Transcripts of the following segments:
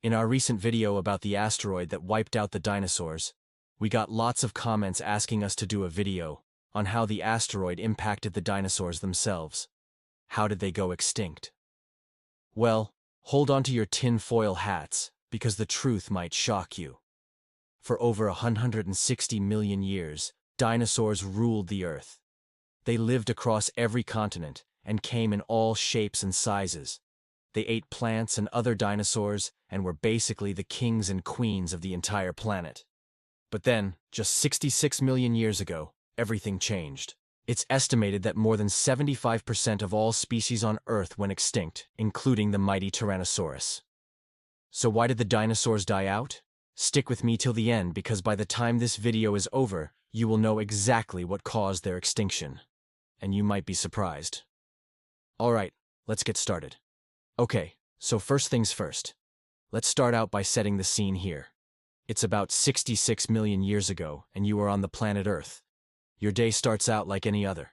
In our recent video about the asteroid that wiped out the dinosaurs, we got lots of comments asking us to do a video on how the asteroid impacted the dinosaurs themselves. How did they go extinct? Well, hold on to your tin-foil hats, because the truth might shock you. For over 160 million years, dinosaurs ruled the Earth. They lived across every continent and came in all shapes and sizes. They ate plants and other dinosaurs and were basically the kings and queens of the entire planet. But then, just 66 million years ago, everything changed. It's estimated that more than 75% of all species on Earth went extinct, including the mighty Tyrannosaurus. So why did the dinosaurs die out? Stick with me till the end, because by the time this video is over, you will know exactly what caused their extinction. And you might be surprised. Alright, let's get started. Okay, so first things first. Let's start out by setting the scene here. It's about 66 million years ago, and you are on the planet Earth. Your day starts out like any other.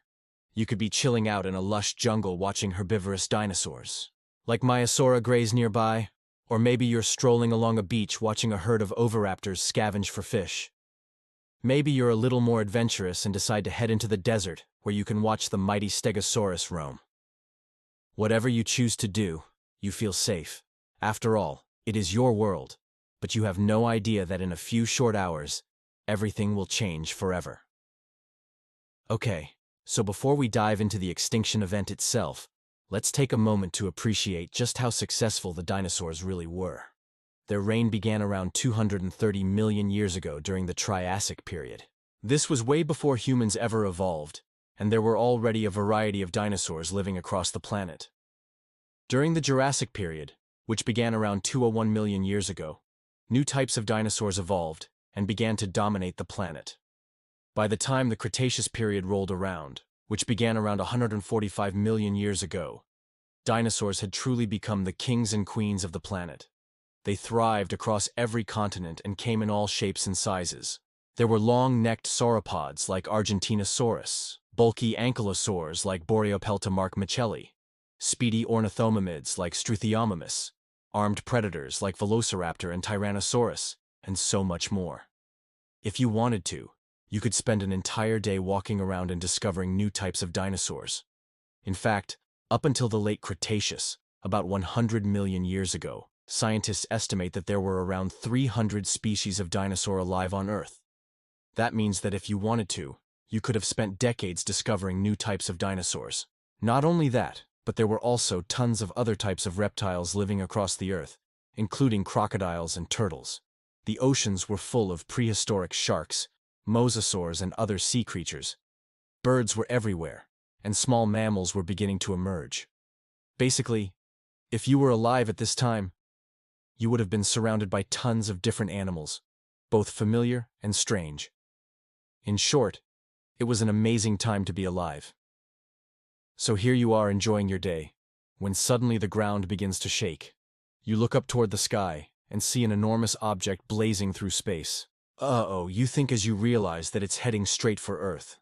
You could be chilling out in a lush jungle watching herbivorous dinosaurs, like Maiasaura graze nearby, or maybe you're strolling along a beach watching a herd of oviraptors scavenge for fish. Maybe you're a little more adventurous and decide to head into the desert, where you can watch the mighty Stegosaurus roam. Whatever you choose to do, you feel safe. After all, it is your world, but you have no idea that in a few short hours, everything will change forever. Okay, so before we dive into the extinction event itself, let's take a moment to appreciate just how successful the dinosaurs really were. Their reign began around 230 million years ago during the Triassic period. This was way before humans ever evolved, and there were already a variety of dinosaurs living across the planet. During the Jurassic period, which began around 201 million years ago, new types of dinosaurs evolved and began to dominate the planet. By the time the Cretaceous period rolled around, which began around 145 million years ago, dinosaurs had truly become the kings and queens of the planet. They thrived across every continent and came in all shapes and sizes. There were long-necked sauropods like Argentinosaurus, bulky ankylosaurs like Boreopelta markmicheli, speedy ornithomimids like Struthiomimus, armed predators like Velociraptor and Tyrannosaurus, and so much more. If you wanted to, you could spend an entire day walking around and discovering new types of dinosaurs. In fact, up until the late Cretaceous, about 100 million years ago, scientists estimate that there were around 300 species of dinosaur alive on Earth. That means that if you wanted to, you could have spent decades discovering new types of dinosaurs. Not only that, but there were also tons of other types of reptiles living across the Earth, including crocodiles and turtles. The oceans were full of prehistoric sharks, mosasaurs, and other sea creatures. Birds were everywhere, and small mammals were beginning to emerge. Basically, if you were alive at this time, you would have been surrounded by tons of different animals, both familiar and strange. In short, it was an amazing time to be alive. So here you are enjoying your day, when suddenly the ground begins to shake. You look up toward the sky and see an enormous object blazing through space. Uh-oh, you think as you realize that it's heading straight for Earth.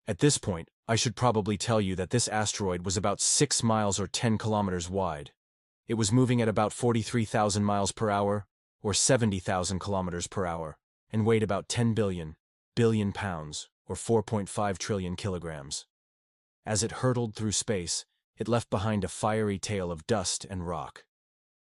At this point, I should probably tell you that this asteroid was about 6 miles or 10 kilometers wide. It was moving at about 43,000 miles per hour, or 70,000 kilometers per hour, and weighed about 10 billion pounds, or 4.5 trillion kilograms. As it hurtled through space, it left behind a fiery tail of dust and rock.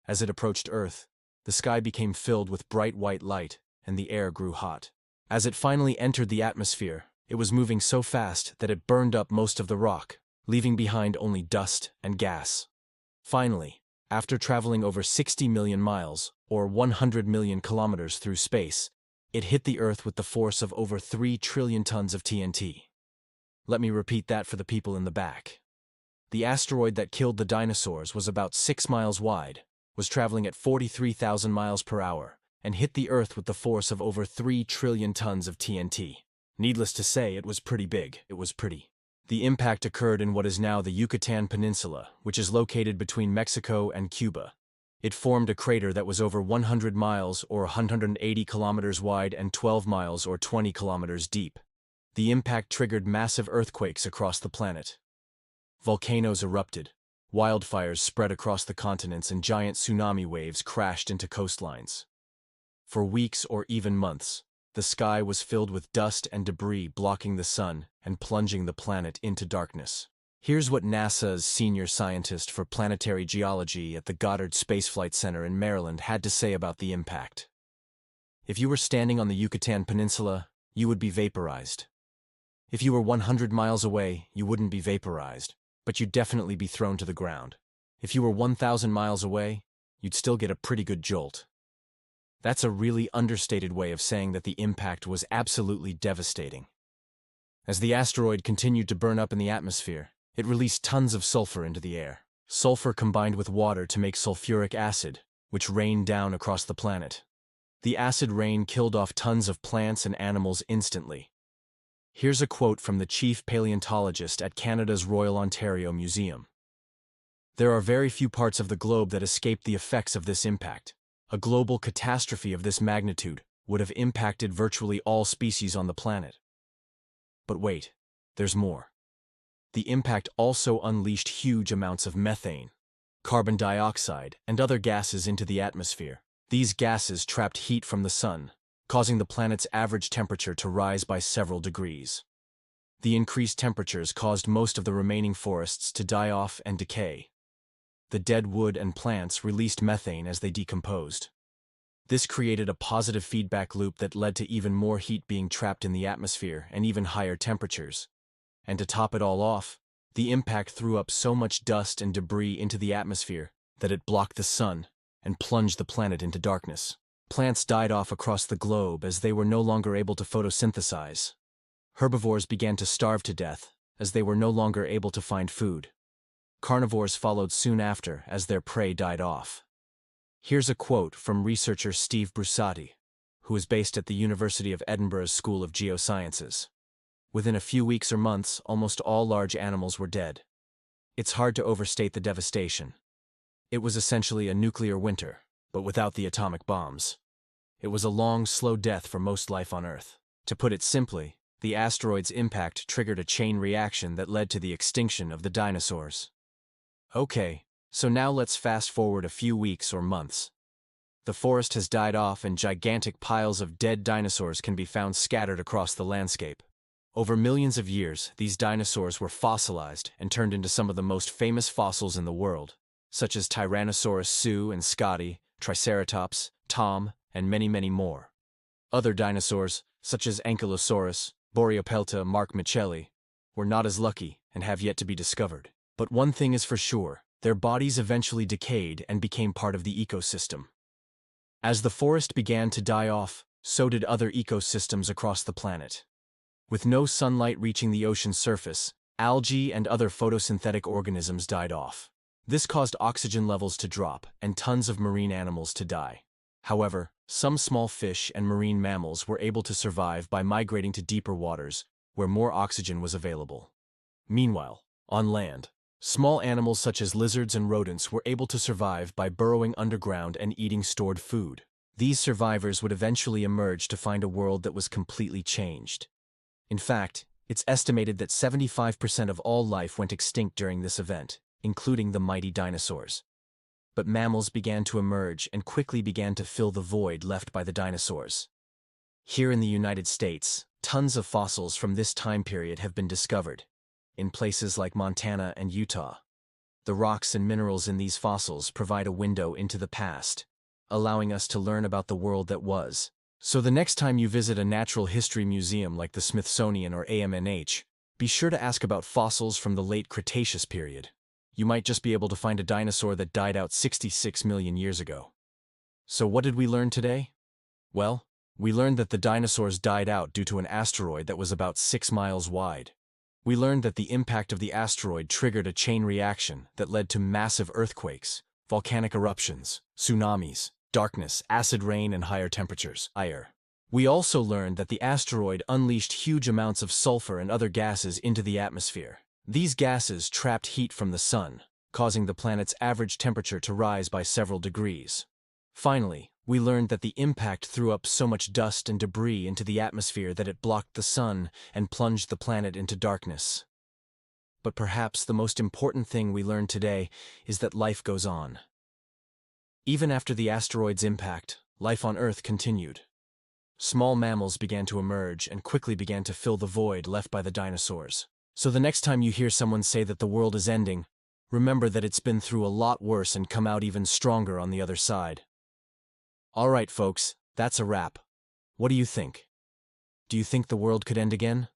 As it approached Earth, the sky became filled with bright white light, and the air grew hot. As it finally entered the atmosphere, it was moving so fast that it burned up most of the rock, leaving behind only dust and gas. Finally, after traveling over 60 million miles, or 100 million kilometers through space, it hit the Earth with the force of over 3 trillion tons of TNT. Let me repeat that for the people in the back. The asteroid that killed the dinosaurs was about 6 miles wide, was traveling at 43,000 miles per hour, and hit the Earth with the force of over 3 trillion tons of TNT. Needless to say, it was pretty big. The impact occurred in what is now the Yucatan Peninsula, which is located between Mexico and Cuba. It formed a crater that was over 100 miles or 180 kilometers wide and 12 miles or 20 kilometers deep. The impact triggered massive earthquakes across the planet. Volcanoes erupted, Wildfires spread across the continents and giant tsunami waves crashed into coastlines. For weeks or even months, the sky was filled with dust and debris blocking the sun and plunging the planet into darkness. Here's what NASA's senior scientist for planetary geology at the Goddard Space Flight Center in Maryland had to say about the impact. If you were standing on the Yucatan Peninsula, you would be vaporized. If you were 100 miles away, you wouldn't be vaporized, but you'd definitely be thrown to the ground. If you were 1,000 miles away, you'd still get a pretty good jolt. That's a really understated way of saying that the impact was absolutely devastating. As the asteroid continued to burn up in the atmosphere, it released tons of sulfur into the air. Sulfur combined with water to make sulfuric acid, which rained down across the planet. The acid rain killed off tons of plants and animals instantly. Here's a quote from the chief paleontologist at Canada's Royal Ontario Museum. "There are very few parts of the globe that escaped the effects of this impact. A global catastrophe of this magnitude would have impacted virtually all species on the planet." But wait, there's more. The impact also unleashed huge amounts of methane, carbon dioxide, and other gases into the atmosphere. These gases trapped heat from the sun, causing the planet's average temperature to rise by several degrees. The increased temperatures caused most of the remaining forests to die off and decay. The dead wood and plants released methane as they decomposed. This created a positive feedback loop that led to even more heat being trapped in the atmosphere and even higher temperatures. And to top it all off, the impact threw up so much dust and debris into the atmosphere that it blocked the sun and plunged the planet into darkness. Plants died off across the globe as they were no longer able to photosynthesize. Herbivores began to starve to death as they were no longer able to find food. Carnivores followed soon after as their prey died off. Here's a quote from researcher Steve Brussati, who is based at the University of Edinburgh's School of Geosciences. "Within a few weeks or months, almost all large animals were dead. It's hard to overstate the devastation. It was essentially a nuclear winter, but without the atomic bombs. It was a long, slow death for most life on Earth. To put it simply, the asteroid's impact triggered a chain reaction that led to the extinction of the dinosaurs." Okay, so now let's fast forward a few weeks or months. The forest has died off and gigantic piles of dead dinosaurs can be found scattered across the landscape. Over millions of years, these dinosaurs were fossilized and turned into some of the most famous fossils in the world, such as Tyrannosaurus Sue and Scotty, Triceratops, Tom, and many, many more. Other dinosaurs, such as Ankylosaurus, Boreapelta, Mark Michelli, were not as lucky and have yet to be discovered. But one thing is for sure, their bodies eventually decayed and became part of the ecosystem. As the forest began to die off, so did other ecosystems across the planet. With no sunlight reaching the ocean's surface, algae and other photosynthetic organisms died off. This caused oxygen levels to drop and tons of marine animals to die. However, some small fish and marine mammals were able to survive by migrating to deeper waters, where more oxygen was available. Meanwhile, on land, small animals such as lizards and rodents were able to survive by burrowing underground and eating stored food. These survivors would eventually emerge to find a world that was completely changed. In fact, it's estimated that 75% of all life went extinct during this event, including the mighty dinosaurs. But mammals began to emerge and quickly began to fill the void left by the dinosaurs. Here in the United States, tons of fossils from this time period have been discovered, in places like Montana and Utah. The rocks and minerals in these fossils provide a window into the past, allowing us to learn about the world that was. So the next time you visit a natural history museum like the Smithsonian or AMNH, be sure to ask about fossils from the late Cretaceous period. You might just be able to find a dinosaur that died out 66 million years ago. So what did we learn today? Well, we learned that the dinosaurs died out due to an asteroid that was about 6 miles wide. We learned that the impact of the asteroid triggered a chain reaction that led to massive earthquakes, volcanic eruptions, tsunamis, darkness, acid rain, and higher temperatures. We also learned that the asteroid unleashed huge amounts of sulfur and other gases into the atmosphere. These gases trapped heat from the sun, causing the planet's average temperature to rise by several degrees. Finally, we learned that the impact threw up so much dust and debris into the atmosphere that it blocked the sun and plunged the planet into darkness. but perhaps the most important thing we learned today is that life goes on. Even after the asteroid's impact, life on Earth continued. Small mammals began to emerge and quickly began to fill the void left by the dinosaurs. So the next time you hear someone say that the world is ending, remember that it's been through a lot worse and come out even stronger on the other side. Alright folks, that's a wrap. What do you think? Do you think the world could end again?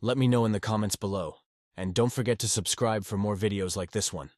Let me know in the comments below, and don't forget to subscribe for more videos like this one.